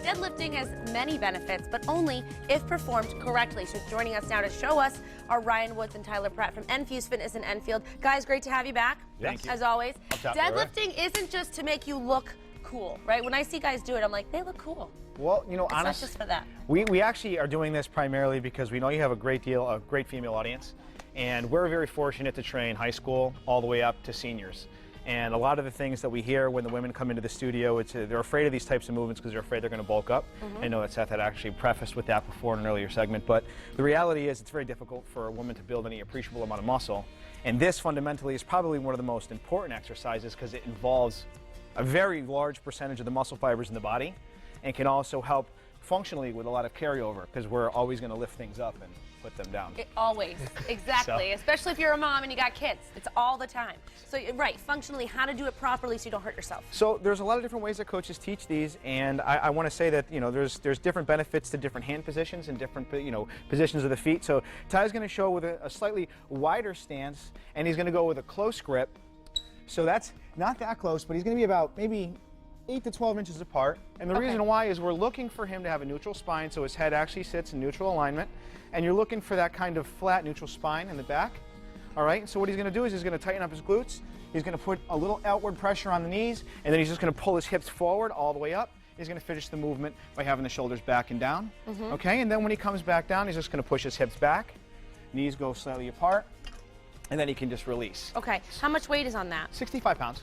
Deadlifting has many benefits, but only if performed correctly. So joining us now to show us are Ryan Woods and Tyler Pratt from ENFUSE Fitness in Enfield. Guys, great to have you back. Thank you. As always. Deadlifting isn't just to make you look cool, right? When I see guys do it, I'm like, they look cool. Well, you know, honestly, not just for that. We actually are doing this primarily because we know you have a great female audience, and we're very fortunate to train high school all the way up to seniors. And a lot of the things that we hear when the women come into the studio, they're afraid of these types of movements because they're afraid they're going to bulk up. I know that Seth had actually prefaced with that before in an earlier segment, but the reality is it's very difficult for a woman to build any appreciable amount of muscle. And this fundamentally is probably one of the most important exercises because it involves a very large percentage of the muscle fibers in the body and can also help functionally with a lot of carryover because we're always going to lift things up and put them down. Always, exactly. Especially if you're a mom and you got kids. It's all the time. So, right, functionally, how to do it properly so you don't hurt yourself. So there's a lot of different ways that coaches teach these, and I want to say that, you know, there's different benefits to different hand positions and different, you know, positions of the feet. So Ty's going to show with a slightly wider stance, and he's going to go with a close grip. So that's not that close, but he's going to be about maybe 8 to 12 inches apart. And the reason why is we're looking for him to have a neutral spine, so his head actually sits in neutral alignment. And you're looking for that kind of flat neutral spine in the back. All right, so what he's going to do is he's going to tighten up his glutes. He's going to put a little outward pressure on the knees, and then he's just going to pull his hips forward all the way up. He's going to finish the movement by having the shoulders back and down. Okay, and then when he comes back down, he's just going to push his hips back. Knees go slightly apart, and then he can just release. Okay, how much weight is on that? 65 pounds.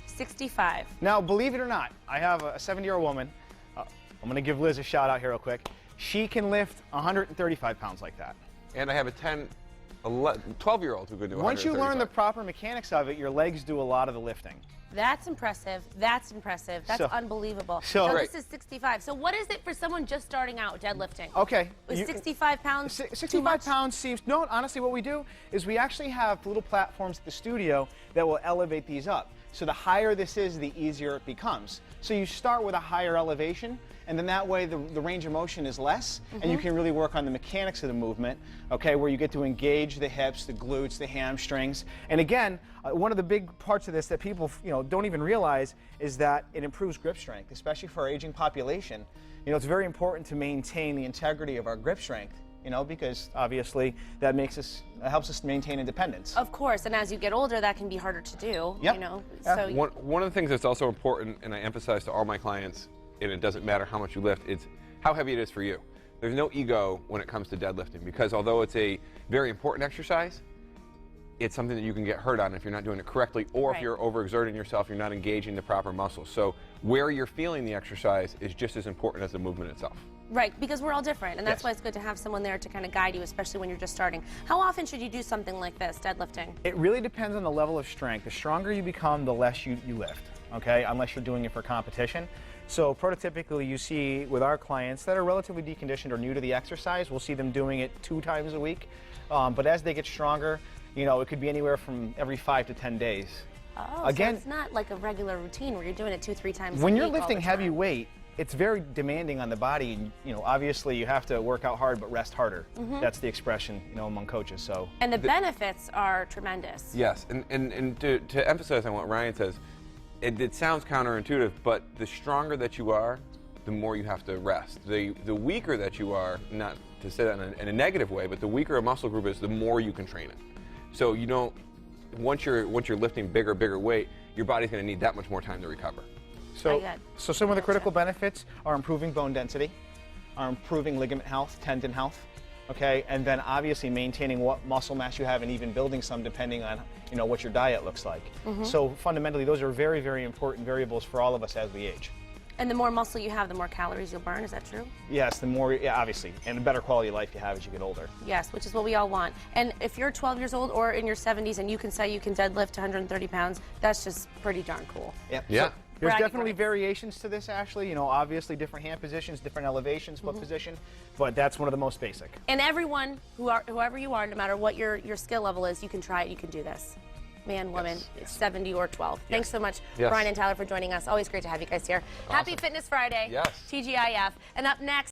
65. Now, believe it or not, I have a 70-year-old woman. I'm going to give Liz a shout out here real quick. She can lift 135 pounds like that. And I have a 12-year-old who could do 135. Once you learn the proper mechanics of it, your legs do a lot of the lifting. That's impressive. That's impressive. That's unbelievable. So this is 65. So what is it for someone just starting out deadlifting? Okay. Is 65 pounds 65 pounds seems, no, honestly what we do is we actually have little platforms at the studio that will elevate these up. So the higher this is, the easier it becomes. So you start with a higher elevation, and then that way the range of motion is less, and you can really work on the mechanics of the movement, okay, where you get to engage the hips, the glutes, the hamstrings. And again, one of the big parts of this that people, you know, don't even realize is that it improves grip strength, especially for our aging population. You know, it's very important to maintain the integrity of our grip strength. You know, because obviously that helps us maintain independence. Of course, and as you get older, that can be harder to do. Yep. You know, so one of the things that's also important, and I emphasize to all my clients, and it doesn't matter how much you lift, it's how heavy it is for you. There's no ego when it comes to deadlifting, because although it's a very important exercise, it's something that you can get hurt on if you're not doing it correctly, or if you're overexerting yourself, you're not engaging the proper muscles. So where you're feeling the exercise is just as important as the movement itself. Right, because we're all different, and that's why it's good to have someone there to kind of guide you, especially when you're just starting. How often should you do something like this, deadlifting? It really depends on the level of strength. The stronger you become, the less you lift, okay, unless you're doing it for competition. So prototypically, you see with our clients that are relatively deconditioned or new to the exercise, we'll see them doing it 2 times a week. But as they get stronger, you know, it could be anywhere from every 5 to 10 days. Oh, again, so it's not like a regular routine where you're doing it 2-3 times a week. When you're lifting heavy weight, it's very demanding on the body, and you know, obviously you have to work out hard but rest harder. That's the expression, you know, among coaches. So and the benefits are tremendous. Yes, and to emphasize on what Ryan says, it sounds counterintuitive, but the stronger that you are, the more you have to rest. The weaker that you are, not to say that in a negative way, but the weaker a muscle group is, the more you can train it. So you don't, once you're lifting bigger weight, your body's going to need that much more time to recover. So some of the critical benefits are improving bone density, are improving ligament health, tendon health, okay, and then obviously maintaining what muscle mass you have and even building some depending on, you know, what your diet looks like. So fundamentally, those are very, very important variables for all of us as we age. And the more muscle you have, the more calories you'll burn, is that true? Yes, the more, yeah, obviously, and the better quality of life you have as you get older. Yes, which is what we all want. And if you're 12 years old or in your 70s and you can say you can deadlift 130 pounds, that's just pretty darn cool. Yep. Yeah. So there's definitely variations to this, Ashley. You know, obviously different hand positions, different elevations, foot position, but that's one of the most basic. And everyone, whoever you are, no matter what your skill level is, you can try it, you can do this. Man, woman, 70 or 12. Thanks so much, Brian and Tyler, for joining us. Always great to have you guys here. Awesome. Happy Fitness Friday. Yes. TGIF. And up next,